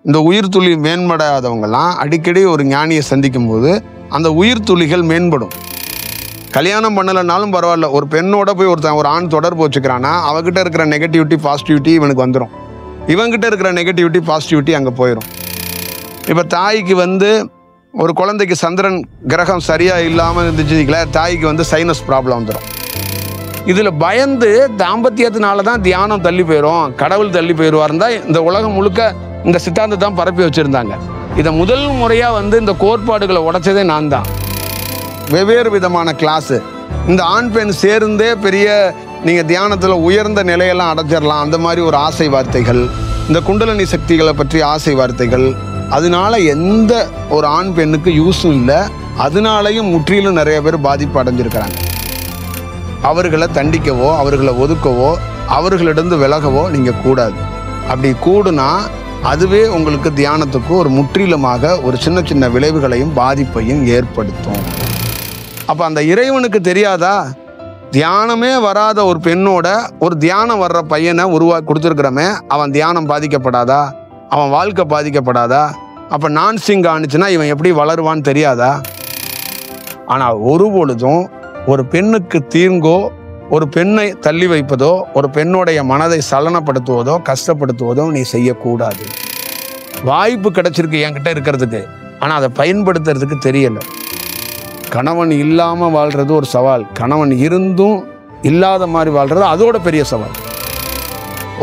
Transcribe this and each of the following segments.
இந்த உயிர் துளி மேம்படாதவங்கலாம் அடிக்கடி ஒரு ஞானியை சந்திக்கும் போது அந்த உயிர் துளிகள் மேம்படும். கல்யாணம் பண்ணலைனாலும் பரவாயில்ல, ஒரு பெண்ணோட போய் ஒரு ஆண் தொடர்பு வச்சுக்கிறான்னா அவகிட்ட இருக்கிற நெகட்டிவிட்டி பாசிட்டிவிட்டி இவனுக்கு வந்துடும், இவங்கிட்ட இருக்கிற நெகட்டிவிட்டி பாசிட்டிவிட்டி அங்கே போயிடும். இப்போ தாய்க்கு ஒரு குழந்தைக்கு சந்திரன் கிரகம் சரியாக இல்லாமல் இருந்துச்சுங்களா, தாய்க்கு சைனஸ் ப்ராப்ளம் வந்துடும். இதில் பயந்து தாம்பத்தியத்தினால தான் தியானம் தள்ளி போயிடும், கடவுள் தள்ளி போயிடுவார் தான் இந்த உலகம் முழுக்க இந்த சித்தாந்தத்தை தான் பரப்பி வச்சுருந்தாங்க. இதை முதல் முறையாக இந்த கோட்பாடுகளை உடைச்சதே நான் தான். வெவ்வேறு விதமான கிளாஸு, இந்த ஆண் பெண் சேர்ந்தே பெரிய நீங்கள் தியானத்தில் உயர்ந்த நிலையெல்லாம் அடைச்சிடலாம், அந்த மாதிரி ஒரு ஆசை வார்த்தைகள், இந்த குண்டலினி சக்திகளை பற்றி ஆசை வார்த்தைகள், அதனால எந்த ஒரு ஆண் பெண்ணுக்கு யூஸும் இல்லை. அதனாலையும் முற்றிலும் நிறைய பேர் பாதிப்பு அடைஞ்சிருக்கிறாங்க. அவர்களை தண்டிக்கவோ அவர்களை ஒதுக்கவோ அவர்களிடம் விலகவோ நீங்கள் கூடாது. அப்படி கூடுனா அதுவே உங்களுக்கு தியானத்துக்கு ஒரு முற்றிலுமாக ஒரு சின்ன சின்ன விளைவுகளையும் பாதிப்பையும் ஏற்படுத்தும். அப்போ அந்த இறைவனுக்கு தெரியாதா, தியானமே வராத ஒரு பெண்ணோட ஒரு தியானம் வர்ற பையனை உருவாக்கி கொடுத்துருக்கிறோமே, அவன் தியானம் பாதிக்கப்படாதா, அவன் வாழ்க்கை பாதிக்கப்படாதா? அப்போ நான் சிங் ஆணுச்சுன்னா இவன் எப்படி வளருவான்னு தெரியாதா? ஆனால் ஒரு பொழுதும் ஒரு பெண்ணுக்கு தீங்கோ, ஒரு பெண்ணை தள்ளி வைப்பதோ, ஒரு பெண்ணுடைய மனதை சலனப்படுத்துவதோ கஷ்டப்படுத்துவதோ நீ செய்யக்கூடாது. வாய்ப்பு கிடைச்சிருக்கு என்கிட்ட இருக்கிறதுக்கு, ஆனால் அதை பயன்படுத்துறதுக்கு தெரியலை. கணவன் இல்லாமல் வாழ்கிறது ஒரு சவால், கணவன் இருந்தும் இல்லாத மாதிரி வாழ்கிறது அதோட பெரிய சவால்.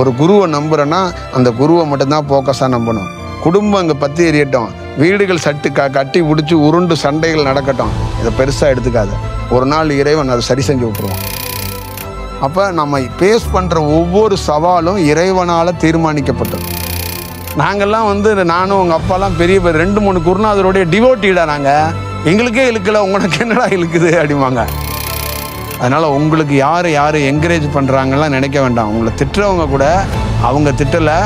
ஒரு குருவை நம்புறேன்னா அந்த குருவை மட்டும்தான் ஃபோக்கஸாக நம்பணும். குடும்பம் இங்கே பற்றி எரியட்டும், வீடுகள் சட்டு கட்டி பிடிச்சி உருண்டு சண்டைகள் நடக்கட்டும், இதை பெருசாக எடுத்துக்காது. ஒரு நாள் இறைவன் அதை சரி செஞ்சு விட்டுருவான். அப்போ நம்ம பேஸ் பண்ணுற ஒவ்வொரு சவாலும் இறைவனால் தீர்மானிக்கப்பட்டது. நாங்கள்லாம் நானும் உங்கள் அப்பாலாம் பெரிய 2-3 குருநாதருடைய டிவோட்டிடா, நாங்கள் எங்களுக்கே இழுக்கலை, உங்களுக்கு என்னடா இழுக்குது அப்படிம்பாங்க. அதனால் உங்களுக்கு யார் என்கரேஜ் பண்ணுறாங்கலாம் நினைக்க வேண்டாம். உங்களை திட்டுறவங்க கூட அவங்க திட்டலை,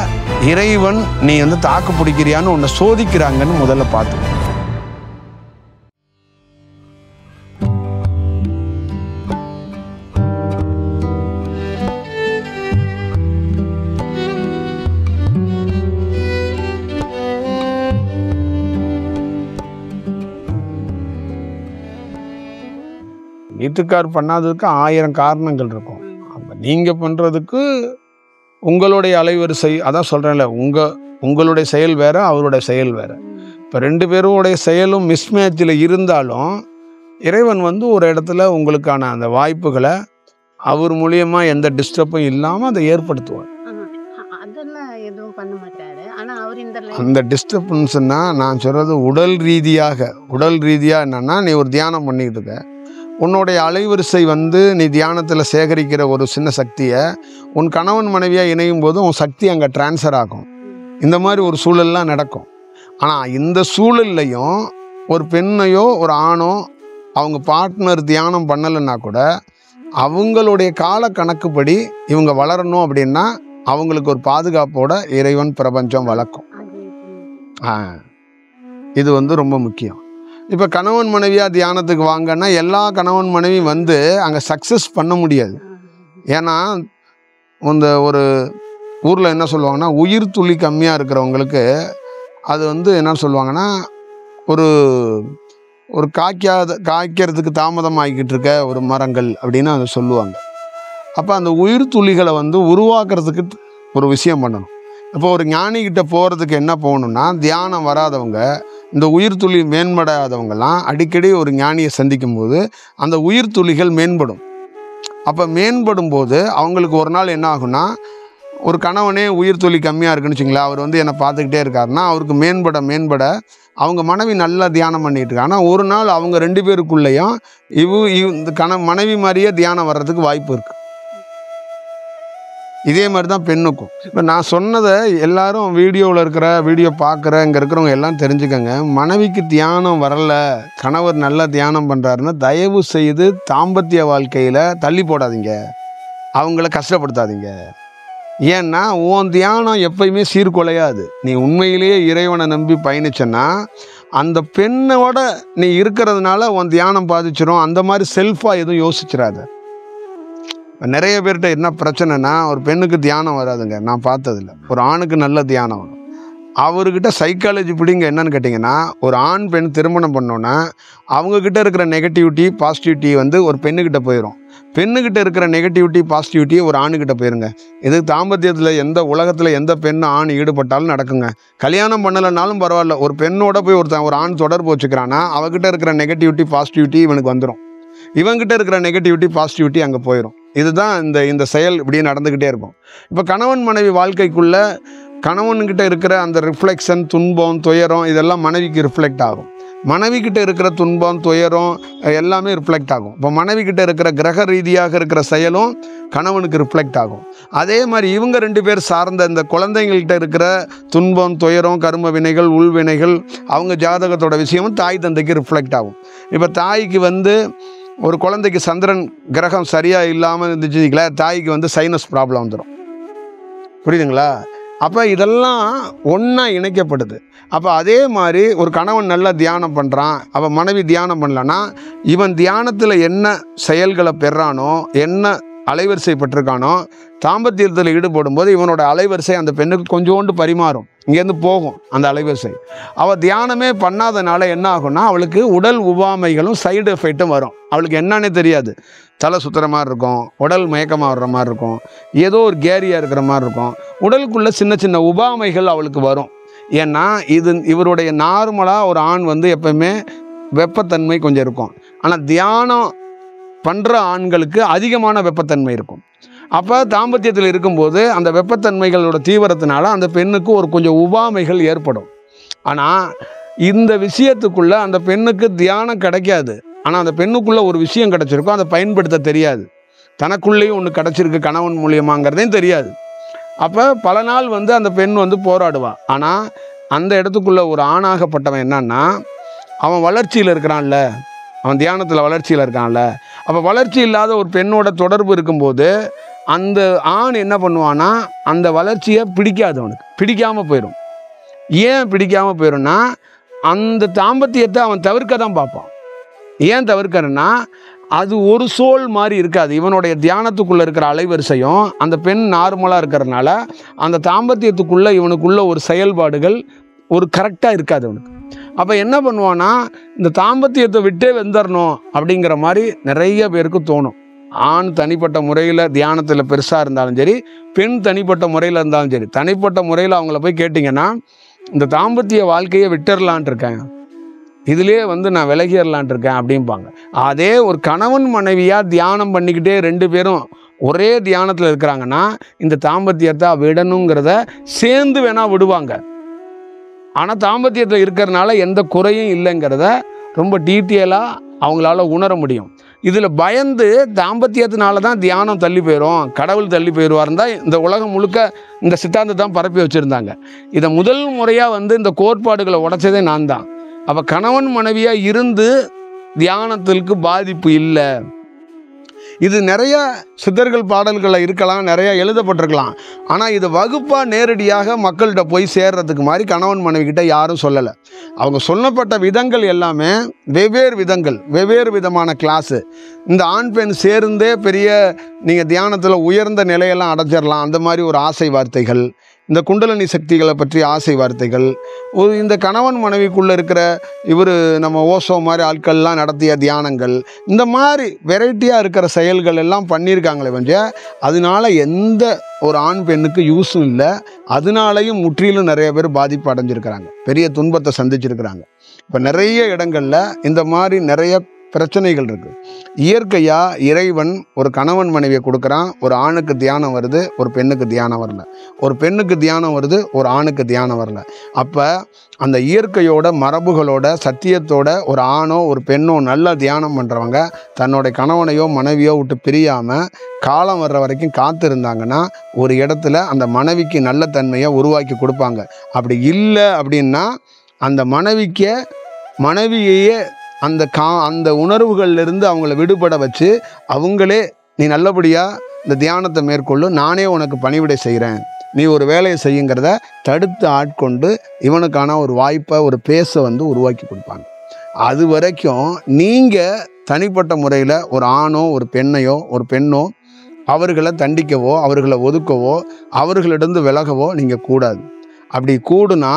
இறைவன் நீ தாக்கு பிடிக்கிறியான்னு உன்னை சோதிக்கிறாங்கன்னு முதல்ல பார்த்து. வீட்டுக்கார் பண்ணாததுக்கு 1000 காரணங்கள் இருக்கும். அப்போ நீங்கள் பண்ணுறதுக்கு உங்களுடைய அலைவரிசை, அதான் சொல்கிறேன்ல, உங்களுடைய செயல் வேறு, அவருடைய செயல் வேறு. இப்போ 2 பேருடைய செயலும் மிஸ்மேட்சில் இருந்தாலும் இறைவன் ஒரு இடத்துல உங்களுக்கான அந்த வாய்ப்புகளை அவர் மூலியமாக எந்த டிஸ்டர்பும் இல்லாமல் அதை ஏற்படுத்துவார். அந்த டிஸ்டர்பன்ஸ்னா நான் சொல்கிறது உடல் ரீதியாக என்னென்னா, நீ ஒரு தியானம் பண்ணிக்கிட்டு இருக்க, உன்னுடைய அலைவரிசை நீ தியானத்தில் சேகரிக்கிற ஒரு சின்ன சக்தியை உன் கணவன் மனைவியாக இணையும் போது உன் சக்தி அங்கே டிரான்ஸ்ஃபர் ஆகும். இந்த மாதிரி ஒரு சூழல்லாம் நடக்கும். ஆனால் இந்த சூழல்லையும் ஒரு பெண்ணையோ ஒரு ஆணோ அவங்க பார்ட்னர் தியானம் பண்ணலைன்னா கூட அவங்களுடைய கால கணக்குப்படி இவங்க வளரணும் அப்படின்னா அவங்களுக்கு ஒரு பாதுகாப்போட இறைவன் பிரபஞ்சம் வளர்க்கும். இது ரொம்ப முக்கியம். இப்போ கணவன் மனைவியாக தியானத்துக்கு வாங்கன்னா எல்லா கணவன் மனைவியும் அங்கே சக்ஸஸ் பண்ண முடியாது. ஏன்னா ஒரு ஊரில் என்ன சொல்லுவாங்கன்னா, உயிர் துளி கம்மியாக இருக்கிறவங்களுக்கு அது என்ன சொல்லுவாங்கன்னா, ஒரு காய்க்கிறதுக்கு தாமதம் ஆகிக்கிட்டு இருக்க ஒரு மரங்கள் அப்படின்னு அதை சொல்லுவாங்க. அப்போ அந்த உயிர் துளிகளை உருவாக்குறதுக்கு ஒரு விஷயம் பண்ணணும். இப்போ ஒரு ஞானிகிட்ட போகிறதுக்கு என்ன போகணுன்னா, தியானம் வராதவங்க, இந்த உயிர் துளி மேம்படாதவங்கலாம் அடிக்கடி ஒரு ஞானியை சந்திக்கும் போது அந்த உயிர் துளிகள் மேம்படும். அப்போ மேம்படும் போது அவங்களுக்கு ஒரு நாள் என்ன ஆகுனா, ஒரு கணவனே உயிர் துளி கம்மியாக இருக்குன்னு வச்சுங்களேன், அவர் என்னை பார்த்துக்கிட்டே இருக்காருன்னா அவருக்கு மேம்பட அவங்க மனைவி நல்லா தியானம் பண்ணிகிட்டு இருக்காங்க. ஆனால் ஒரு நாள் அவங்க 2 பேருக்குள்ளேயும் இந்த மனைவி மாதிரியே தியானம் வர்றதுக்கு வாய்ப்பு இருக்குது. இதே மாதிரி தான் பெண்ணுக்கும். இப்போ நான் சொன்னதை எல்லாரும் வீடியோ பார்க்குற இங்கே இருக்கிறவங்க எல்லாம் தெரிஞ்சுக்கங்க. மனைவிக்கு தியானம் வரலை, கணவர் நல்லா தியானம் பண்ணுறாருன்னு தயவு செய்து தாம்பத்திய வாழ்க்கையில் தள்ளி போடாதீங்க, அவங்கள கஷ்டப்படுத்தாதீங்க. ஏன்னா உன் தியானம் எப்பயுமே சீர்குலையாது. நீ உண்மையிலேயே இறைவனை நம்பி பயணிச்சன்னா அந்த பெண்ணோட நீ இருக்கிறதுனால உன் தியானம் பாதிச்சிடும். அந்த மாதிரி செல்ஃபாக எதுவும் யோசிச்சிடாத. நிறைய பேர்கிட்ட என்ன பிரச்சனைனா, ஒரு பெண்ணுக்கு தியானம் வராதுங்க, நான் பார்த்ததில்ல. ஒரு ஆணுக்கு நல்ல தியானம் வரும். அவர்கிட்ட சைக்காலஜி பிடிங்க என்னன்னு கேட்டிங்கன்னா, ஒரு ஆண் பெண் திருமணம் பண்ணோன்னா அவங்கக்கிட்ட இருக்கிற நெகட்டிவிட்டி பாசிட்டிவிட்டி வந்து ஒரு பெண்ணுக்கிட்ட போயிடும். பெண்ணுக்கிட்ட இருக்கிற நெகட்டிவிட்டி பாசிட்டிவிட்டி ஒரு ஆணுக்கிட்ட போயிருங்க. இது தாம்பத்தியத்தில் எந்த உலகத்தில் எந்த பெண் ஆண் ஈடுபட்டாலும் நடக்குங்க. கல்யாணம் பண்ணலைனாலும் பரவாயில்ல, ஒரு பெண்ணோட போய் ஒரு ஆண் தொடர்பு வச்சுக்கிறான்னா அவகிட்ட இருக்கிற நெகட்டிவிட்டி பாசிட்டிவிட்டி இவனுக்கு வந்துடும். இவங்கிட்ட இருக்கிற நெகட்டிவிட்டி பாசிட்டிவிட்டி அங்கே போயிடும். இதுதான் இந்த செயல் இப்படியே நடந்துக்கிட்டே இருக்கும். இப்போ கணவன் மனைவி வாழ்க்கைக்குள்ள கணவன்கிட்ட இருக்கிற அந்த ரிஃப்ளெக்ஷன், துன்பம், துயரம் இதெல்லாம் மனைவிக்கு ரிஃப்ளெக்ட் ஆகும். மனைவிக்கிட்ட இருக்கிற துன்பம், துயரம் எல்லாமே ரிஃப்ளெக்ட் ஆகும். இப்போ மனைவிக்கிட்ட இருக்கிற கிரக ரீதியாக இருக்கிற செயலும் கணவனுக்கு ரிஃப்ளெக்ட் ஆகும். அதே மாதிரி இவங்க 2 பேர் சார்ந்த இந்த குழந்தைங்கள்கிட்ட இருக்கிற துன்பம், துயரம், கர்ம வினைகள், உள்வினைகள், அவங்க ஜாதகத்தோட விஷயமும் தாய் தந்தைக்கு ரிஃப்ளெக்ட் ஆகும். இப்போ தாய்க்கு ஒரு குழந்தைக்கு சந்திரன் கிரகம் சரியாக இல்லாமல் இருந்துச்சுங்களா, தாய்க்கு சைனஸ் ப்ராப்ளம் வந்துடும். புரியுதுங்களா? அப்போ இதெல்லாம் ஒன்றா இணைக்கப்படுது. அப்போ அதே மாதிரி ஒரு கணவன் நல்லா தியானம் பண்ணுறான், அப்போ மனைவி தியானம் பண்ணலன்னா இவன் தியானத்தில் என்ன செயல்களை பெறானோ, என்ன அலைவரிசை பெற்றிருக்கானோ, தாம்பத்தியத்தில் ஈடுபடும் போது இவனோட அலைவரிசை அந்த பெண்ணுக்கு கொஞ்சோண்டு பரிமாறும், இங்கேருந்து போகும் அந்த அலைவரிசை. அவள் தியானமே பண்ணாதனால என்ன ஆகும்னா அவளுக்கு உடல் உபாமைகளும் சைடு எஃபெக்ட்டும் வரும். அவளுக்கு என்னன்னே தெரியாது. தலை சுற்றுற மாதிரி இருக்கும், உடல் மயக்கமாக வர்ற மாதிரி இருக்கும், ஏதோ ஒரு கேரியாக இருக்கிற மாதிரி இருக்கும், உடலுக்குள்ளே சின்ன சின்ன உபாமைகள் அவளுக்கு வரும். ஏன்னா இவருடைய நார்மலாக ஒரு ஆண் எப்பவுமே வெப்பத்தன்மை கொஞ்சம் இருக்கும். ஆனால் தியானம் பண்ணுற ஆண்களுக்கு அதிகமான வெப்பத்தன்மை இருக்கும். அப்போ தாம்பத்தியத்தில் இருக்கும்போது அந்த வெப்பத்தன்மைகளோட தீவிரத்தினால அந்த பெண்ணுக்கு கொஞ்சம் உபாமைகள் ஏற்படும். ஆனால் இந்த விஷயத்துக்குள்ளே அந்த பெண்ணுக்கு தியானம் கிடைக்காது. ஆனால் அந்த பெண்ணுக்குள்ளே ஒரு விஷயம் கிடச்சிருக்கும், அதை பயன்படுத்த தெரியாது. தனக்குள்ளேயும் ஒன்று கிடச்சிருக்கு கணவன் மூலியமாங்கிறதையும் தெரியாது. அப்போ பல நாள் அந்த பெண் போராடுவாள். ஆனால் அந்த இடத்துக்குள்ளே ஒரு ஆணாகப்பட்டவன் என்னன்னா, அவன் வளர்ச்சியில் இருக்கிறான்ல, அவன் தியானத்தில் வளர்ச்சியில் இருக்கான்ல, அப்போ வளர்ச்சி இல்லாத ஒரு பெண்ணோட தொடர்பு இருக்கும்போது அந்த ஆண் என்ன பண்ணுவான்னா அந்த வளர்ச்சியை பிடிக்காது, அவனுக்கு பிடிக்காமல் போயிடும். ஏன் பிடிக்காமல் போயிடும்னா அந்த தாம்பத்தியத்தை அவன் தவிர்க்க தான் பார்ப்பான். ஏன் தவிர்க்கிறன்னா அது ஒரு சோல் மாதிரி இருக்காது. இவனுடைய தியானத்துக்குள்ளே இருக்கிற அலைவரிசையும் அந்த பெண் நார்மலாக இருக்கிறதுனால அந்த தாம்பத்தியத்துக்குள்ளே இவனுக்குள்ள ஒரு செயல்பாடுகள் கரெக்டாக இருக்காது அவனுக்கு. அப்போ என்ன பண்ணுவான்னா இந்த தாம்பத்தியத்தை விட்டே வெந்துடணும் அப்படிங்கிற மாதிரி நிறைய பேருக்கு தோணும். ஆண் தனிப்பட்ட முறையில் தியானத்தில் பெருசாக இருந்தாலும் சரி, பெண் தனிப்பட்ட முறையில் இருந்தாலும் சரி, தனிப்பட்ட முறையில் அவங்கள போய் கேட்டிங்கன்னா இந்த தாம்பத்திய வாழ்க்கையை விட்டுறலான் இருக்கேன், இதிலே நான் விலகிடலான் இருக்கேன் அப்படிம்பாங்க. அதே ஒரு கணவன் மனைவியாக தியானம் பண்ணிக்கிட்டே 2 பேரும் ஒரே தியானத்தில் இருக்கிறாங்கன்னா இந்த தாம்பத்தியத்தை விடணுங்கிறத சேர்ந்து வேணால் விடுவாங்க. ஆனால் தாம்பத்தியத்தில் இருக்கிறதுனால எந்த குறையும் இல்லைங்கிறத ரொம்ப டீட்டெயிலாக அவங்களால உணர முடியும். இதில் பயந்து தாம்பத்தியத்தினால தான் தியானம் தள்ளி போயிடும், கடவுள் தள்ளி போயிடுவார்னு தான் இந்த உலகம் முழுக்க இந்த சித்தாந்தத்தை தான் பரப்பி வச்சுருந்தாங்க. இதை முதல் முறையாக இந்த கோட்பாடுகளை உடைச்சதே நான் தான். அப்போ கணவன் மனைவியாக இருந்து தியானத்திற்கு பாதிப்பு இல்லை. இது நிறைய சித்தர்கள் பாடல்களில் இருக்கலாம், நிறையா எழுதப்பட்டிருக்கலாம். ஆனால் இது வகுப்பாக நேரடியாக மக்கள்கிட்ட போய் சேர்றதுக்கு மாதிரி கணவன் மனைவிக்கிட்ட யாரும் சொல்லலை. அவங்க சொல்லப்பட்ட விதங்கள் எல்லாமே வெவ்வேறு விதங்கள், வெவ்வேறு விதமான கிளாஸு. இந்த ஆண் பெண் சேர்ந்தே பெரிய நீங்கள் தியானத்தில் உயர்ந்த நிலையெல்லாம் அடைஞ்சிடலாம், அந்த மாதிரி ஒரு ஆசை வார்த்தைகள், இந்த குண்டலினி சக்திகளை பற்றி ஆசை வார்த்தைகள், இந்த கணவன் மனைவிக்குள்ளே இருக்கிற நம்ம ஓசோ மாதிரி ஆட்கள்லாம் நடத்திய தியானங்கள், இந்த மாதிரி வெரைட்டியாக இருக்கிற செயல்கள் எல்லாம் பண்ணியிருக்காங்களே கொஞ்சம். அதனால எந்த ஒரு ஆண் பெண்ணுக்கு யூஸும் இல்லை. அதனாலையும் முற்றிலும் நிறைய பேர் பாதிப்பு அடைஞ்சிருக்கிறாங்க, பெரிய துன்பத்தை சந்திச்சிருக்கிறாங்க. இப்போ நிறைய இடங்களில் இந்த மாதிரி நிறைய பிரச்சனைகள் இருக்குது. இயற்கையாக இறைவன் ஒரு கணவன் மனைவியை கொடுக்குறான். ஒரு ஆணுக்கு தியானம் வருது, ஒரு பெண்ணுக்கு தியானம் வரல. ஒரு பெண்ணுக்கு தியானம் வருது, ஒரு ஆணுக்கு தியானம் வரல. அப்போ அந்த இயற்கையோட மரபுகளோட சத்தியத்தோட ஒரு ஆணோ ஒரு பெண்ணோ நல்லா தியானம் பண்ணுறவங்க தன்னோட கணவனையோ மனைவியோ விட்டு பிரியாமல் காலம் வர்ற வரைக்கும் காத்திருந்தாங்கன்னா ஒரு இடத்துல அந்த மனைவிக்கு நல்ல தன்மையை உருவாக்கி கொடுப்பாங்க. அப்படி இல்லை அப்படின்னா அந்த மனைவியையே அந்த உணர்வுகள்லேருந்து அவங்கள விடுபட வச்சு அவங்களே நீ நல்லபடியாக இந்த தியானத்தை மேற்கொள்ளும், நானே உனக்கு பணிவிடை செய்கிறேன், நீ ஒரு வேலையை செய்யுங்கிறத தடுத்து ஆட்கொண்டு இவனுக்கான ஒரு வாய்ப்பை ஒரு பேச உருவாக்கி கொடுப்பாங்க. அது வரைக்கும் நீங்கள் தனிப்பட்ட முறையில் ஒரு ஆணோ ஒரு பெண்ணோ அவர்களை தண்டிக்கவோ அவர்களை ஒதுக்கவோ அவர்களிடந்து விலகவோ நீங்கள் கூடாது. அப்படி கூடுனா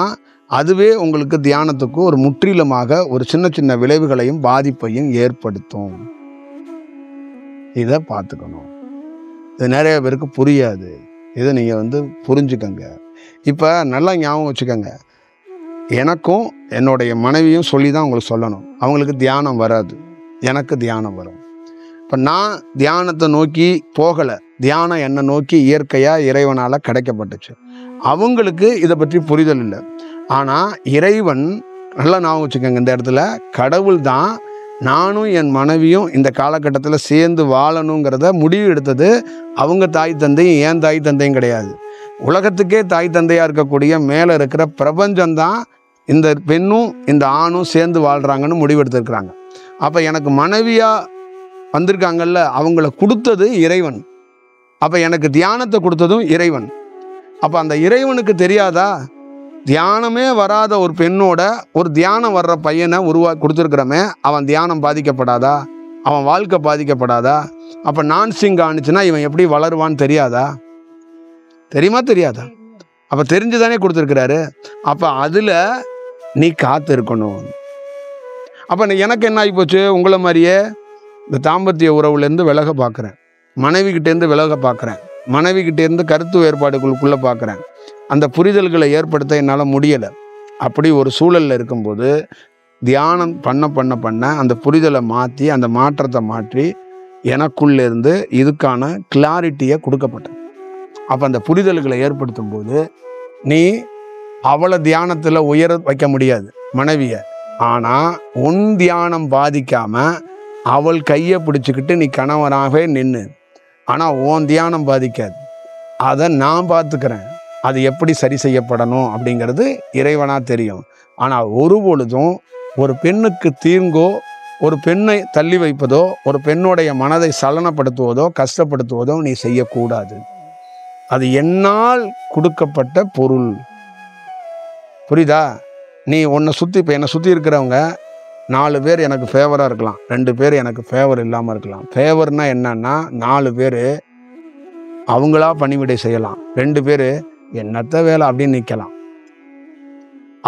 அதுவே உங்களுக்கு தியானத்துக்கு ஒரு முற்றிலுமாக ஒரு சின்ன சின்ன விளைவுகளையும் பாதிப்பையும் ஏற்படுத்தும். இதை பார்த்துக்கணும். இது நிறைய பேருக்கு புரியாது. இதை நீங்கள் புரிஞ்சுக்கங்க. இப்போ நல்லா ஞாபகம் வச்சுக்கோங்க, எனக்கும் என்னுடைய மனைவியும் சொல்லி தான் உங்களுக்கு சொல்லணும். அவங்களுக்கு தியானம் வராது, எனக்கு தியானம் வரும். இப்போ நான் தியானத்தை நோக்கி போகலை, தியானம் என்னை நோக்கி இயற்கையாக இறைவனால் கிடைக்கப்பட்டுச்சு. அவங்களுக்கு இதை பற்றி புரிதல் இல்லை. ஆனால் இறைவன், நல்லா ஞாபகம் வச்சுக்கோங்க, இந்த இடத்துல கடவுள் தான் நானும் என் மனைவியும் இந்த காலகட்டத்தில் சேர்ந்து வாழணுங்கிறத முடிவு எடுத்தது. அவங்க தாய் தந்தையும் என் தாய் தந்தையும் கிடையாது. உலகத்துக்கே தாய் தந்தையாக இருக்கக்கூடிய மேலே இருக்கிற பிரபஞ்சம்தான் இந்த பெண்ணும் இந்த ஆணும் சேர்ந்து வாழ்கிறாங்கன்னு முடிவெடுத்திருக்கிறாங்க. அப்போ எனக்கு மனைவியாக வந்திருக்காங்கல்ல, அவங்கள கொடுத்தது இறைவன். அப்போ எனக்கு தியானத்தை கொடுத்ததும் இறைவன். அப்போ அந்த இறைவனுக்கு தெரியாதா, தியானமே வராத ஒரு பெண்ணோட ஒரு தியானம் வர்ற பையனை உருவாக்கி கொடுத்துருக்குறமே, அவன் தியானம் பாதிக்கப்படாதா, அவன் வாழ்க்கை பாதிக்கப்படாதா? அப்போ நான்சிங் ஆணுச்சுன்னா இவன் எப்படி வளருவான்னு தெரியாதா? தெரியுமா தெரியாதா? அப்போ தெரிஞ்சுதானே கொடுத்துருக்கிறாரு. அப்போ அதில் நீ காத்து இருக்கணும். அப்போ எனக்கு என்ன ஆகி போச்சு, உங்களை மாதிரியே இந்த தாம்பத்திய உறவுலேருந்து விலக பார்க்குறேன், மனைவிக்கிட்டேருந்து விலக பார்க்குறேன், மனைவிக்கிட்டேருந்து கருத்து வேறுபாடுகளுக்குள்ளே பார்க்குறேன். அந்த புரிதல்களை ஏற்படுத்த என்னால் முடியலை. அப்படி ஒரு சூழலில் இருக்கும்போது தியானம் பண்ண அந்த புரிதலை மாற்றி, அந்த மாற்றத்தை மாற்றி எனக்குள்ளேருந்து இதுக்கான கிளாரிட்டியை கொடுக்கப்பட்டேன். அப்போ அந்த புரிதல்களை ஏற்படுத்தும் போது நீ அவளை தியானத்தில் உயர வைக்க முடியாது மனைவியை. ஆனால் உன் தியானம் பாதிக்காமல் அவள் கையை பிடிச்சிக்கிட்டு நீ கணவனாகவே நின்று. ஆனால் உன் தியானம் பாதிக்காது, அதை நான் பார்த்துக்கிறேன். அது எப்படி சரி செய்யப்படணும் அப்படிங்கிறது இறைவனாக தெரியும். ஆனால் ஒரு பொழுதும் ஒரு பெண்ணுக்கு தீங்கோ, ஒரு பெண்ணை தள்ளி வைப்பதோ, ஒரு பெண்ணுடைய மனதை சலனப்படுத்துவதோ கஷ்டப்படுத்துவதோ நீ செய்யக்கூடாது. அது என்னால் கொடுக்கப்பட்ட பொருள். புரியுதா? நீ உன்னை சுற்றி, இப்போ என்னை சுற்றி இருக்கிறவங்க 4 பேர் எனக்கு ஃபேவராக இருக்கலாம், 2 பேர் எனக்கு ஃபேவர் இல்லாமல் இருக்கலாம். ஃபேவர்னா என்னன்னா 4 பேர் அவங்களா பணிவிடை செய்யலாம், 2 பேர் என்னத்த வேலை அப்படின்னு நிற்கலாம்.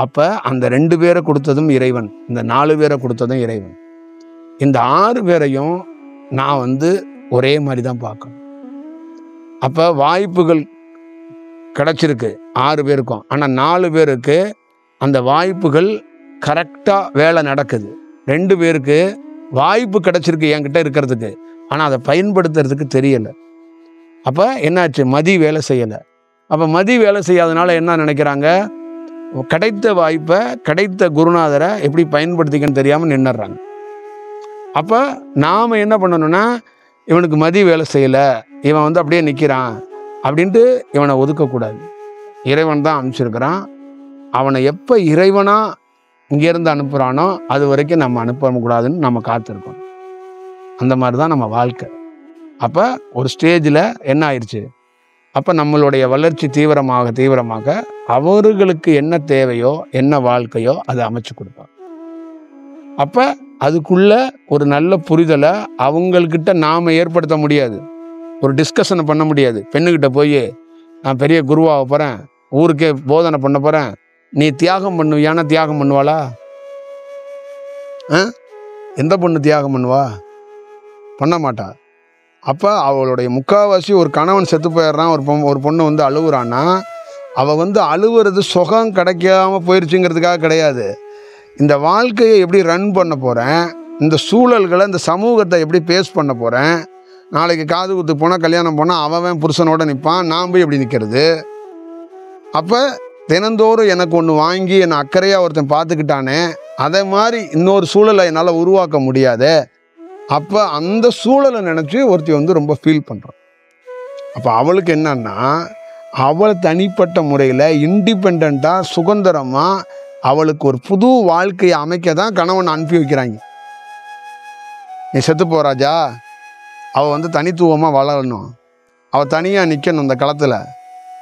அப்போ அந்த 2 பேரை கொடுத்ததும் இறைவன், இந்த 4 பேரை கொடுத்ததும் இறைவன். இந்த 6 பேரையும் நான் ஒரே மாதிரி தான் பார்க்கணும். அப்போ வாய்ப்புகள் கிடச்சிருக்கு 6 பேருக்கும். ஆனால் 4 பேருக்கு அந்த வாய்ப்புகள் கரெக்டாக வேலை நடக்குது. 2 பேருக்கு வாய்ப்பு கிடச்சிருக்கு என்கிட்ட இருக்கிறதுக்கு, ஆனால் அதை பயன்படுத்துறதுக்கு தெரியலை. அப்போ என்னாச்சு, மதி வேலை செய்யலை. அப்போ மதி வேலை செய்யாதனால என்ன நினைக்கிறாங்க, கிடைத்த வாய்ப்பை, கிடைத்த குருநாதரை எப்படி பயன்படுத்திக்கன்னு தெரியாமல் நின்னுடுறாங்க. அப்போ நாம் என்ன பண்ணணும்னா, இவனுக்கு மதி வேலை செய்யலை, இவன் அப்படியே நிற்கிறான் அப்படின்ட்டு இவனை ஒதுக்கக்கூடாது. இறைவன் தான் அனுப்பிச்சிருக்கிறான். அவனை எப்போ இறைவனாக இங்கேருந்து அனுப்புகிறானோ அது வரைக்கும் நம்ம அனுப்பக்கூடாதுன்னு நம்ம காத்திருக்கோம். அந்த மாதிரி தான் நம்ம வாழ்க்கை. அப்போ ஒரு ஸ்டேஜில் என்ன ஆயிடுச்சு, அப்போ நம்மளுடைய வளர்ச்சி தீவிரமாக அவர்களுக்கு என்ன தேவையோ, என்ன வாழ்க்கையோ அதை அமைச்சு கொடுப்பாங்க. அப்போ அதுக்குள்ள ஒரு நல்ல புரிதலை அவங்கக்கிட்ட நாம் ஏற்படுத்த முடியாது, ஒரு டிஸ்கஷனை பண்ண முடியாது. பெண்ணுக்கிட்ட போய் நான் பெரிய குருவாக போகிறேன், ஊருக்கே போதனை பண்ண போகிறேன், நீ தியாகம் பண்ணுவியானா தியாகம் பண்ணுவாளா? எந்த பொண்ணு தியாகம் பண்ணுவா? பண்ண மாட்டா. அப்போ அவளுடைய முக்கால்வாசி, ஒரு கணவன் செத்து போயிடுறான், ஒரு பொண்ணு அழுகுறான்னா அவள் அழுவுறது சுகம் கிடைக்காம போயிடுச்சுங்கிறதுக்காக கிடையாது. இந்த வாழ்க்கையை எப்படி ரன் பண்ண போகிறேன், இந்த சூழல்களை, இந்த சமூகத்தை எப்படி பேஸ் பண்ண போகிறேன், நாளைக்கு காது குத்து போனால் கல்யாணம் போனால் அவன் புருஷனோட நிற்பான், நான் போய் எப்படி நிற்கிறது? அப்போ தினந்தோறும் எனக்கு ஒன்று வாங்கி என்னை அக்கறையாக ஒருத்தன் பார்த்துக்கிட்டானே, அதே மாதிரி இன்னொரு சூழலை என்னால் உருவாக்க முடியாது. அப்போ அந்த சூழலை நினச்சி ஒருத்தி ரொம்ப ஃபீல் பண்ணுறான். அப்போ அவளுக்கு என்னன்னா, அவள் தனிப்பட்ட முறையில் இண்டிபெண்ட்டாக சுதந்திரமாக அவளுக்கு ஒரு புது வாழ்க்கையை அமைக்க தான் கணவன் அனுப்பி வைக்கிறாங்க. நீ செத்து போராஜா, அவள் தனித்துவமாக வளரணும், அவள் தனியாக நிற்கணும் இந்த களத்தில்,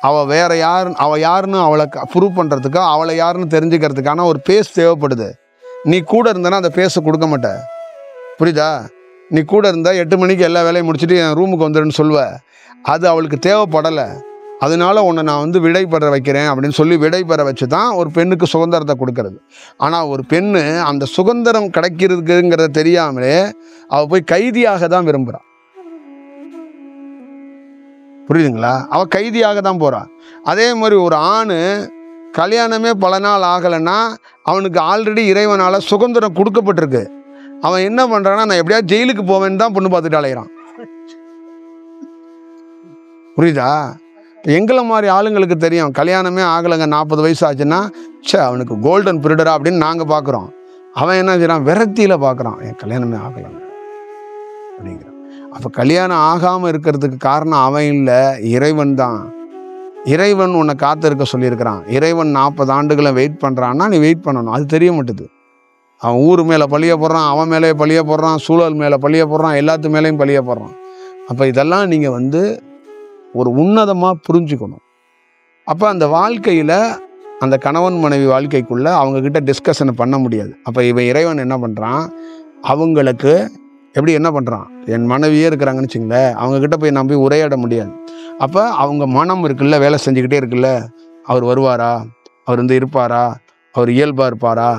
அவள் யாருன்னு அவளை ப்ரூவ் பண்ணுறதுக்கோ, அவளை யாருன்னு தெரிஞ்சுக்கிறதுக்கான ஒரு பேஸ் தேவைப்படுது. நீ கூட இருந்தனா அந்த பேஸை கொடுக்க மாட்ட. புரியுதா? நீ கூட இருந்தால் 8 மணிக்கு எல்லா வேலையும் முடிச்சுட்டு என் ரூமுக்கு வந்துடுன்னு சொல்லுவ. அது அவளுக்கு தேவைப்படலை. அதனால உன்னை நான் வந்து விடை பெற வைக்கிறேன் அப்படின்னு சொல்லி விடை பெற வச்சு தான் ஒரு பெண்ணுக்கு சுதந்திரத்தை கொடுக்கறது. ஆனால் ஒரு பெண்ணு அந்த சுதந்திரம் கிடைக்கிறதுங்கிறத தெரியாமலே அவள் போய் கைதியாக தான் விரும்புகிறாள். புரியுதுங்களா? அவள் கைதியாக தான் போகிறாள். அதே மாதிரி ஒரு ஆண் கல்யாணமே பல நாள் ஆகலைன்னா அவனுக்கு ஆல்ரெடி இறைவனால் சுதந்திரம் கொடுக்கப்பட்டிருக்கு. அவன் என்ன பண்ணுறான்னா, நான் எப்படியாவது ஜெயிலுக்கு போவேன்னு தான் பொண்ணு பார்த்துட்டு அலைகிறான். புரியுதா? எங்களை மாதிரி ஆளுங்களுக்கு தெரியும் கல்யாணமே ஆகலைங்க, 40 வயசு ஆச்சுன்னா அவனுக்கு கோல்டன் பீரியடா அப்படின்னு நாங்கள் பார்க்குறோம். அவன் என்ன செய்யறான்? விரக்தியில் பார்க்குறான், என் கல்யாணமே ஆகலைங்க அப்படிங்கிறான். அப்போ கல்யாணம் ஆகாமல் இருக்கிறதுக்கு காரணம் அவன் இல்லை, இறைவன் தான். இறைவன் உன்னை காத்திருக்க சொல்லியிருக்கிறான். இறைவன் 40 ஆண்டுகளை வெயிட் பண்ணுறான்னா நீ வெயிட் பண்ணணும். அது தெரிய மாட்டுது. அவன் ஊர் மேலே பழிய போடுறான், அவன் மேலே பழிய போடுறான், சூழல் மேலே பழிய போடுறான், எல்லாத்து மேலேயும் பழிய போடுறான். அப்போ இதெல்லாம் நீங்கள் வந்து ஒரு உன்னதமாக புரிஞ்சுக்கணும். அப்போ அந்த வாழ்க்கையில் அந்த கணவன் மனைவி வாழ்க்கைக்குள்ளே அவங்கக்கிட்ட டிஸ்கஷனை பண்ண முடியாது. அப்போ இவன் இறைவன் என்ன பண்ணுறான், அவங்களுக்கு எப்படி என்ன பண்ணுறான், என் மனைவியே இருக்கிறாங்கன்னு வச்சுங்களேன், அவங்கக்கிட்ட போய் நம்பி உரையாட முடியாது. அப்போ அவங்க மனம் இருக்குல்ல, வேலை செஞ்சுக்கிட்டே இருக்குல்ல, அவர் வருவாரா, அவர் வந்து இருப்பாரா, அவர் இயல்பாக இருப்பாரா,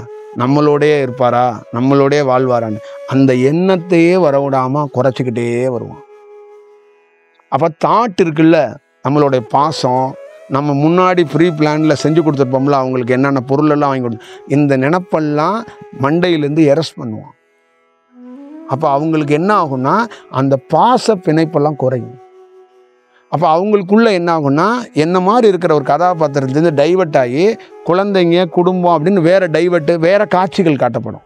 நம்மளோடையே இருப்பாரா, நம்மளோடையே வாழ்வாரான்னு அந்த எண்ணத்தையே வரவிடாமல் குறைச்சிக்கிட்டே வருவான். அப்போ தாட் இருக்குல்ல, நம்மளுடைய பாசம், நம்ம முன்னாடி ப்ரீ பிளானில் செஞ்சு கொடுத்துருப்போம்ல, அவங்களுக்கு என்னென்ன பொருளெல்லாம் வாங்கி கொடுத்து, இந்த நினப்பெல்லாம் மண்டையிலேருந்து எரஸ் பண்ணுவான். அப்போ அவங்களுக்கு என்ன ஆகும்னா அந்த பாச பிணைப்பெல்லாம் குறையும். அப்போ அவங்களுக்குள்ள என்ன ஆகும்னா, என்ன மாதிரி இருக்கிற ஒரு கதாபாத்திரத்துலேருந்து டைவெர்ட் ஆகி குழந்தைங்க, குடும்பம் அப்படின்னு வேறு காட்சிகள் காட்டப்படும்.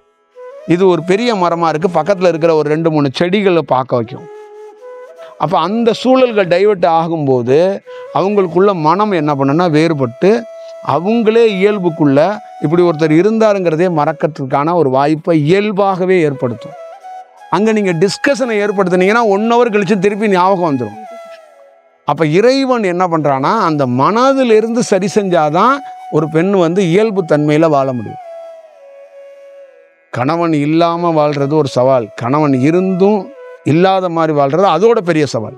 இது ஒரு பெரிய மரமாக இருக்குது, பக்கத்தில் இருக்கிற ஒரு 2-3 செடிகளை பார்க்க வைக்கும். அப்போ அந்த சூழல்கள் டைவெர்ட் ஆகும்போது அவங்களுக்குள்ள மனம் என்ன பண்ணுன்னா வேறுபட்டு அவங்களே இயல்புக்குள்ள இப்படி ஒருத்தர் இருந்தாருங்கிறதே மறக்கிறதுக்கான ஒரு வாய்ப்பை இயல்பாகவே ஏற்படுத்தும். அங்கே நீங்கள் டிஸ்கஷனை ஏற்படுத்தினீங்கன்னா 1 hour கழிச்சு திருப்பி ஞாபகம் வந்துடும். அப்போ இறைவன் என்ன பண்ணுறான்னா, அந்த மனதிலிருந்து சரி செஞ்சாதான் ஒரு பெண் வந்து இயல்பு தன்மையில் வாழ முடியும். கணவன் இல்லாமல் வாழ்கிறது ஒரு சவால், கணவன் இருந்தும் இல்லாத மாதிரி வாழ்கிறது அதோட பெரிய சவால்.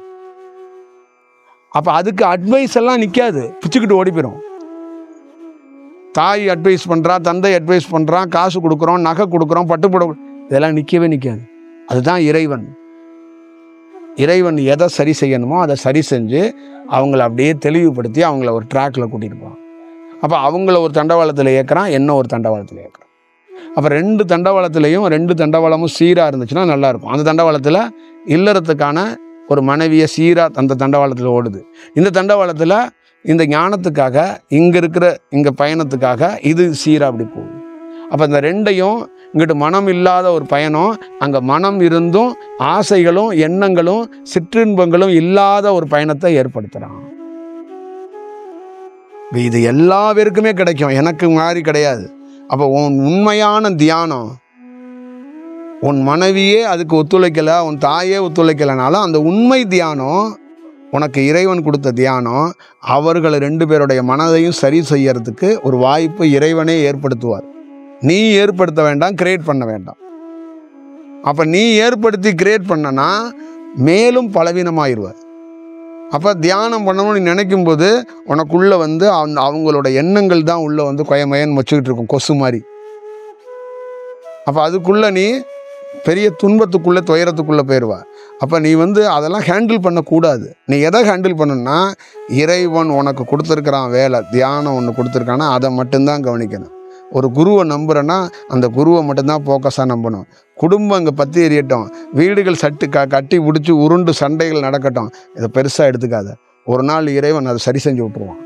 அப்போ அதுக்கு அட்வைஸ் எல்லாம் நிற்காது, பிச்சுக்கிட்டு ஓடி போயிடும். தாய் அட்வைஸ் பண்ணுறா, தந்தை அட்வைஸ் பண்ணுறான், காசு கொடுக்குறோம், நகை கொடுக்குறோம், பட்டுப்புட, இதெல்லாம் நிற்கவே நிற்காது. அதுதான் இறைவன். இறைவன் எதை சரி செய்யணுமோ அதை சரி செஞ்சு அவங்கள அப்படியே தெளிவுபடுத்தி அவங்கள ஒரு ட்ராக்கில் கூட்டிகிட்டு போவான். அப்போ அவங்கள ஒரு தண்டவாளத்தில் ஏற்கிறான், என்ன ஒரு தண்டவாளத்தில் ஏற்கிறான். அப்போ 2 தண்டவாளத்துலேயும் 2 தண்டவாளமும் சீராக இருந்துச்சுன்னா நல்லாயிருக்கும். அந்த தண்டவாளத்தில் இல்லறத்துக்கான ஒரு மனைவியை சீராக அந்த தண்டவாளத்தில் ஓடுது. இந்த தண்டவாளத்தில் இந்த ஞானத்துக்காக இங்கே பயணத்துக்காக இது சீராக அப்படி போகுது. அப்போ இந்த 2ஐயும் இங்கிட்டு மனம் இல்லாத ஒரு பயணம், அங்கே மனம் இருந்தும் ஆசைகளும் எண்ணங்களும் சிற்றின்பங்களும் இல்லாத ஒரு பயணத்தை ஏற்படுத்துகிறான். இது எல்லா பேருக்குமே கிடைக்கும், எனக்கு மாதிரி கிடையாது. அப்போ உன் உண்மையான தியானம், உன் மனைவியே அதுக்கு ஒத்துழைக்கலை, உன் தாயே ஒத்துழைக்கலைனாலும் அந்த உண்மை தியானம், உனக்கு இறைவன் கொடுத்த தியானம், அவர்கள் 2 பேருடைய மனதையும் சரி செய்யறதுக்கு ஒரு வாய்ப்பு இறைவனே ஏற்படுத்துவார். நீ ஏற்படுத்த வேண்டாம், கிரியேட் பண்ண வேண்டாம். அப்போ நீ ஏற்படுத்தி கிரியேட் பண்ணனா மேலும் பலவீனமாயிருவார். அப்போ தியானம் பண்ணணும்னு நீ நினைக்கும் போது உனக்குள்ளே வந்து அவங்களோட எண்ணங்கள் தான் உள்ளே வந்து கொயமயன்னு வச்சுக்கிட்டு இருக்கும், கொசு மாதிரி. அப்போ அதுக்குள்ளே நீ பெரிய துன்பத்துக்குள்ளே துயரத்துக்குள்ளே போயிடுவா. அப்போ நீ வந்து அதெல்லாம் ஹேண்டில் பண்ணக்கூடாது. நீ எதை ஹேண்டில் பண்ணணும்னா, இறைவன் உனக்கு கொடுத்துருக்கிறான் வேலை, தியானம் ஒன்று கொடுத்துருக்கானா அதை மட்டும்தான் கவனிக்கணும். ஒரு குருவை நம்புகிறேன்னா அந்த குருவை மட்டும்தான் ஃபோக்கஸாக நம்பணும். குடும்பம் இங்கே பற்றி எரியட்டும், வீடுகள் கட்டி பிடிச்சி உருண்டு சண்டைகள் நடக்கட்டும், இதை பெருசாக எடுத்துக்காத. ஒரு நாள் இறைவன் அதை சரி செஞ்சு விட்டுருவான்.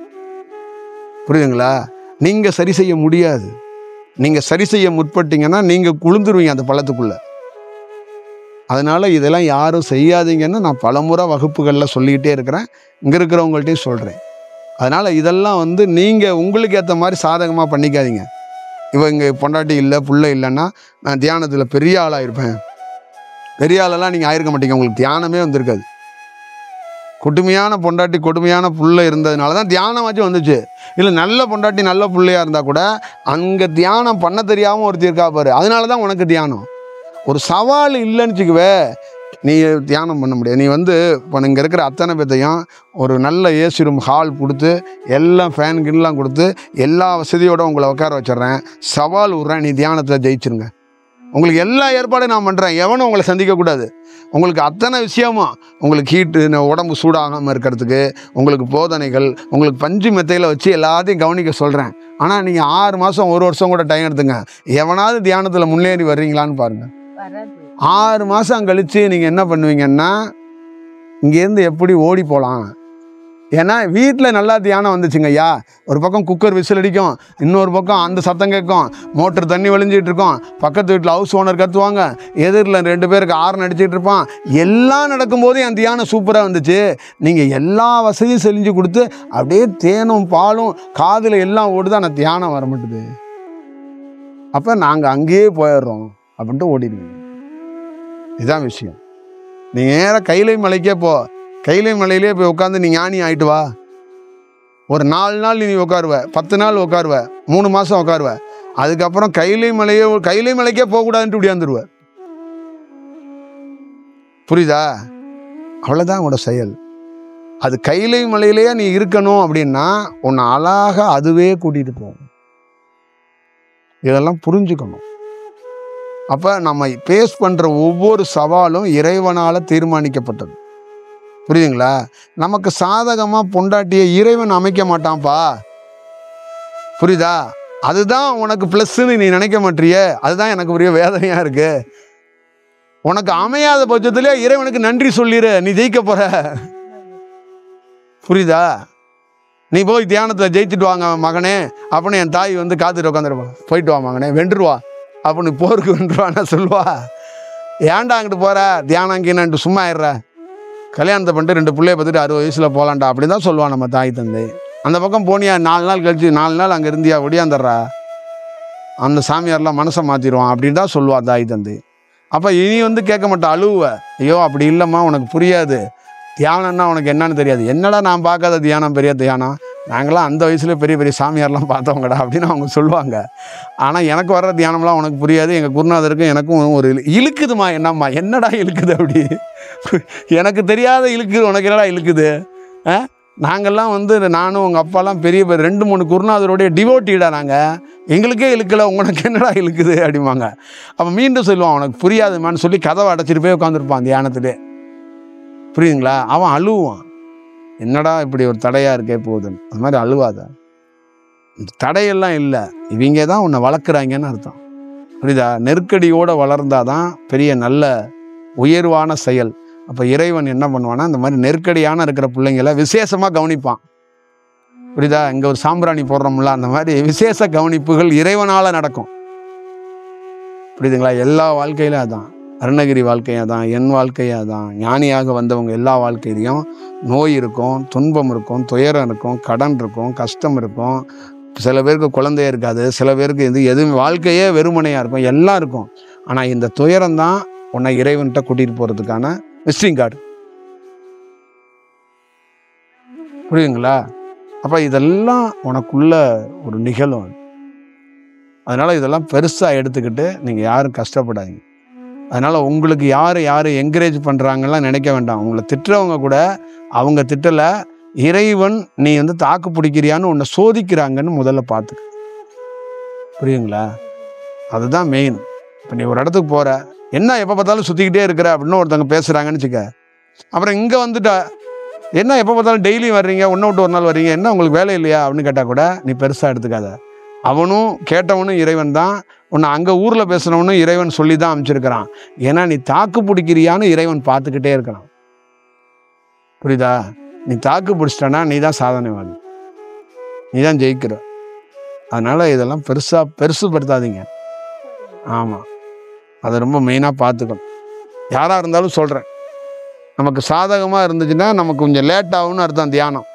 புரியுதுங்களா? நீங்கள் சரி செய்ய முடியாது. நீங்கள் சரி செய்ய முற்பட்டீங்கன்னா நீங்கள் குளிந்துருவீங்க அந்த பள்ளத்துக்குள்ளே. அதனால் இதெல்லாம் யாரும் செய்யாதீங்கன்னு நான் பலமுறை வகுப்புகளில் சொல்லிக்கிட்டே இருக்கிறேன், இங்கே இருக்கிறவங்கள்ட்டையும் சொல்கிறேன். அதனால் இதெல்லாம் வந்து நீங்கள் உங்களுக்கு ஏற்ற மாதிரி சாதகமாக பண்ணிக்காதீங்க. இவங்க பொண்டாட்டி இல்லை, புள்ள இல்லைன்னா நான் தியானத்தில் பெரிய ஆளாக இருப்பேன். பெரிய ஆளெல்லாம் நீங்கள் ஆயிருக்க மாட்டீங்க, உங்களுக்கு தியானமே வந்திருக்காது. கொடுமையான பொண்டாட்டி கொடுமையான புள்ள இருந்ததுனால தான் தியானமாச்சும் வந்துச்சு. இல்லை நல்ல பொண்டாட்டி நல்ல பிள்ளையாக இருந்தால் கூட அங்கே தியானம் பண்ண தெரியாமல் ஒருத்தர் இருக்கா பாரு, அதனால தான் உனக்கு தியானம். ஒரு சவால் இல்லைன்னு வச்சுக்குவே, நீ தியானம் பண்ண முடியாது. நீ இப்போ இங்கே இருக்கிற அத்தனை பேத்தையும் ஒரு நல்ல ஏசி ரூம் ஹால் கொடுத்து எல்லாம் ஃபேன் கின்லாம் கொடுத்து எல்லா வசதியோடு உங்களை உட்கார வச்சிட்றேன், சவால் விட்றேன், நீ தியானத்தில் ஜெயிச்சிருங்க. உங்களுக்கு எல்லா ஏற்பாடும் நான் பண்ணுறேன், எவனும் உங்களை சந்திக்கக்கூடாது. உங்களுக்கு அத்தனை விஷயமும், உங்களுக்கு ஹீட்டு, உடம்பு சூடாகாமல் இருக்கிறதுக்கு, உங்களுக்கு போதனைகள், உங்களுக்கு பஞ்சு மெத்தையில் வச்சு எல்லாத்தையும் கவனிக்க சொல்கிறேன். ஆனால் நீங்கள் 6 மாதம் 1 வருஷம் கூட டைம் எடுத்துங்க, எவனாவது தியானத்தில் முன்னேறி வர்றீங்களான்னு பாருங்கள். 6 மாதம் கழித்து நீங்கள் என்ன பண்ணுவீங்கன்னா, இங்கேருந்து எப்படி ஓடி போகலாம். ஏன்னா வீட்டில் நல்லா தியானம் வந்துச்சுங்க ஐயா. ஒரு பக்கம் குக்கர் விசில் அடிக்கும், இன்னொரு பக்கம் அந்த சத்தம் கேட்கும், மோட்டர் தண்ணி வழிஞ்சிட்டு இருக்கோம், பக்கத்து வீட்டில் ஹவுஸ் ஓனர் கத்துவாங்க, எதிரில் 2 பேருக்கு ஆர்ன் அடிச்சிட்டு இருப்பான். எல்லாம் நடக்கும்போது என் தியானம் சூப்பராக வந்துச்சு. நீங்கள் எல்லா வசதியும் செஞ்சு கொடுத்து அப்படியே தேனும் பாலும் காதில் எல்லாம் ஓடுது, ஆனால் தியானம் வர மாட்டுது. அப்போ நாங்கள் அங்கேயே போயிடுறோம் அப்படின்ட்டு ஓடிடுவீங்க. இதுதான் விஷயம். நீ நேராக கைலை மலைக்கே போ, கைலை மலையிலே போய் உட்காந்து நீ ஞானி ஆகிட்டு வா. ஒரு 4 நாள் நீ உட்காருவ, 10 நாள் உட்காருவ, 3 மாதம் உட்காருவ. அதுக்கப்புறம் கைலை மலைக்கே போகக்கூடாதுன்ட்டு இப்படியாந்துருவ. புரியுதா? அவ்வளோதான் உன்னோட செயல். அது கைலை மலையிலேயே நீ இருக்கணும் அப்படின்னா உன்னை அழகாக அதுவே கூட்டிகிட்டு போகும். இதெல்லாம் புரிஞ்சுக்கணும். அப்போ நம்ம பேஸ் பண்ணுற ஒவ்வொரு சவாலும் இறைவனால் தீர்மானிக்கப்பட்டது. புரியுதுங்களா? நமக்கு சாதகமாக பொண்டாட்டியை இறைவன் அமைக்க மாட்டான்ப்பா. புரியுதா? அதுதான் உனக்கு ப்ளஸ்ன்னு நீ நினைக்க மாட்டியே. அதுதான் எனக்கு பெரிய வேதனையாக இருக்கு. உனக்கு அமையாத பட்சத்திலே இறைவனுக்கு நன்றி சொல்லிடு, நீ ஜெயிக்க போற. புரியுதா? நீ போய் தியானத்தில் ஜெயிச்சுட்டு வாங்க மகனே அப்படின்னு என் தாய் காத்துட்டு உட்காந்துருப்பான். போயிட்டு வா மகனே, வென்றுருவா அப்படின்னு, போருக்கு வென்றுவான்னா சொல்லுவா. ஏன்டா அங்கிட்டு போகிற, தியானம் அங்கேன்னு சும்மா ஆயிடுற, கல்யாணத்தை பண்ணிட்டு 2 பிள்ளைய பார்த்துட்டு 60 வயசில் போகலான்டா அப்படின்னு தான் சொல்லுவான் நம்ம தாய் தந்தை. அந்த பக்கம் போனியா 4 நாள் கழிச்சு 4 நாள் அங்கே இருந்தியா ஒடியாந்துடுறா, அந்த சாமியார்லாம் மனசை மாற்றிடுவான் அப்படின்னு தான் சொல்லுவா தாய் தந்தை. அப்போ இனி கேட்க மாட்டா, அழுவ. ஐயோ அப்படி இல்லைம்மா, உனக்கு புரியாது, தியானம்னா உனக்கு என்னன்னு தெரியாது. என்னடா நான் பார்க்காத தியானம் பெரிய தியானம், நாங்களாம் அந்த வயசுல பெரிய பெரிய சாமியார்லாம் பார்த்தவங்கடா அப்படின்னு அவங்க சொல்லுவாங்க. ஆனால் எனக்கு வர்ற தியானம்லாம் உனக்கு புரியாது. எங்கள் குருநாதருக்கும் எனக்கும் ஒரு இழுக்குதுமா. என்னடா இழுக்குது அப்படி, எனக்கு தெரியாத இழுக்குது, உனக்கு என்னடா இழுக்குது? நாங்கள்லாம் நானும் உங்கள் அப்பாலாம் பெரிய 2-3 குருநாதருடைய டிவோட்டிடா நாங்கள், எங்களுக்கே இழுக்கலை, உனக்கு என்னடா இழுக்குது அப்படிம்பாங்க. அப்போ மீண்டும் சொல்லுவான், உனக்கு புரியாதுமான்னு சொல்லி கதவை அடைச்சிட்டு போய் உட்காந்துருப்பான் தியானத்திலே. புரியுதுங்களா? அவன் அழுவான், என்னடா இப்படி ஒரு தடையாக இருக்கே போகுதுன்னு. அது மாதிரி அழுவாத. இந்த தடையெல்லாம் இல்லை, இவங்க தான் உன்னை வளர்க்குறாங்கன்னு அர்த்தம். புரியுதா? நெருக்கடியோடு வளர்ந்தாதான் பெரிய நல்ல உயர்வான செயல். அப்போ இறைவன் என்ன பண்ணுவான்னா, இந்த மாதிரி நெருக்கடியான இருக்கிற பிள்ளைங்களை விசேஷமாக கவனிப்பான். புரியுதா? இங்கே ஒரு சாம்பிராணி போடுறோம்ல, அந்த மாதிரி விசேஷ கவனிப்புகள் இறைவனால் நடக்கும். புரியுதுங்களா? எல்லா வாழ்க்கையிலும் அதான், அருணகிரி வாழ்க்கையாக தான், என் வாழ்க்கையாக தான், ஞானியாக வந்தவங்க எல்லா வாழ்க்கையிலையும் நோய் இருக்கும், துன்பம் இருக்கும், துயரம் இருக்கும், கடன் இருக்கும், கஷ்டம் இருக்கும். சில பேருக்கு குழந்தையே இருக்காது, சில பேருக்கு எதுவும் வாழ்க்கையே வெறுமனையாக இருக்கும், எல்லாம் இருக்கும். ஆனால் இந்த துயரம் தான் உன்னை இறைவன்கிட்ட கூட்டிகிட்டு போகிறதுக்கான விசிட்டிங் கார்டு. புரியுதுங்களா? அப்போ இதெல்லாம் உனக்குள்ள ஒரு நிகழும். அதனால் இதெல்லாம் பெருசாக எடுத்துக்கிட்டு நீங்கள் யாரும் கஷ்டப்படாதீங்க. அதனால் உங்களுக்கு யார் என்கரேஜ் பண்ணுறாங்கலாம் நினைக்க வேண்டாம். உங்களை திட்டுறவங்க கூட அவங்க திட்டலை, இறைவன் நீ தாக்கு பிடிக்கிறியான்னு உன்னை சோதிக்கிறாங்கன்னு முதல்ல பார்த்துக்க. புரியுங்களா? அதுதான் மெயின். இப்போ நீ ஒரு இடத்துக்கு போகிற, என்ன எப்போ பார்த்தாலும் சுற்றிக்கிட்டே இருக்கிற அப்படின்னு ஒருத்தவங்க பேசுகிறாங்கன்னு வச்சுக்க. அப்புறம் இங்கே வந்துட்டா, என்ன எப்போ பார்த்தாலும் டெய்லியும் வர்றீங்க, ஒன்று விட்டு ஒரு நாள் வர்றீங்க, என்ன உங்களுக்கு வேலை இல்லையா அப்படின்னு கேட்டால் கூட நீ பெருசாக எடுத்துக்காத. அவனும் கேட்டவனும் இறைவன் தான், உன்னை அங்கே ஊரில் பேசுனவனும் இறைவன் சொல்லி தான் அமைச்சிருக்கிறான். ஏன்னா நீ தாக்கு பிடிக்கிறியான்னு இறைவன் பார்த்துக்கிட்டே இருக்கிறான். புரியுதா? நீ தாக்கு பிடிச்சிட்டனா நீ தான் சாதனைவாதி, நீ தான் ஜெயிக்கிற. அதனால் இதெல்லாம் பெருசுப்படுத்தாதீங்க. ஆமாம், அதை ரொம்ப மெயினாக பார்த்துக்கணும். யாராக இருந்தாலும் சொல்கிறேன், நமக்கு சாதகமாக இருந்துச்சுன்னா நமக்கு கொஞ்சம் லேட் ஆகும்னு அர்த்தம் தியானம்.